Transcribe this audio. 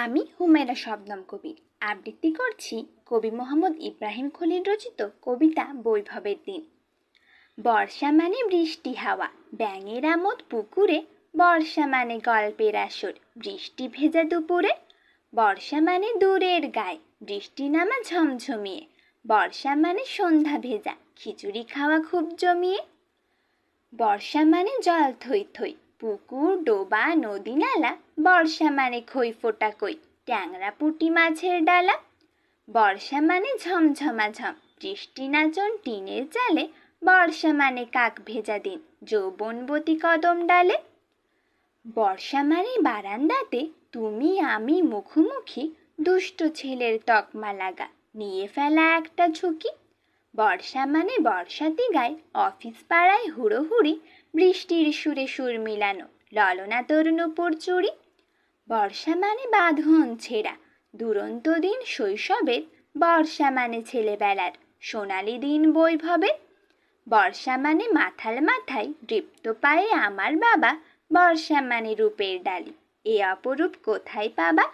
আমি হুমায়রা শবনম কবির আবৃত্তি করছি কবি মোহাম্মদ ইব্রাহিম খলিল রচিত কবিতা বৈভবের দিন। বর্ষা মানে বৃষ্টি হাওয়া, ব্যাঙের আমোদ পুকুরে। বর্ষা মানে গল্পের আসর, বৃষ্টি ভেজা দুপুরে। বর্ষা মানে দূরের গায়ে, বৃষ্টি নামা ঝমঝমিয়ে। বর্ষা মানে সন্ধ্যা ভেজা, খিচুড়ি খাওয়া খুব জমিয়ে। বর্ষা মানে জল থই থই, পুকুর ডোবা নদী নালা। বর্ষা মানে খই ফোটা কই, ট্যাংরা পুঁটি মাছের ডালা। বর্ষা মানে ঝমঝমা ঝম, বৃষ্টি নাচন টিনের চালে। বর্ষা মানে কাক ভেজা দিন, যৌবনবতী কদম ডালে। বর্ষা মানে বারান্দাতে তুমি আমি মুখোমুখি, দুষ্ট ছেলের তকমা লাগা, নিয়ে ফেলা একটা ঝুঁকি। বর্ষা মানে বর্ষাতি গায়, অফিস পাড়ায় হুড়োহুড়ি। বৃষ্টির সুরে সুর মিলানো, ললনা তোর নূপুর চুড়ি। বর্ষা মানে বাঁধন ছেঁড়া, দুরন্ত দিন শৈশবের। বর্ষা মানে ছেলেবেলার সোনালি দিন বৈভবের। বর্ষা মানে মাথার মাথায় দৃপ্ত পায়ে আমার বাবা। বর্ষা মানে রূপের ডালি, এ অপরূপ কোথায় পাবা।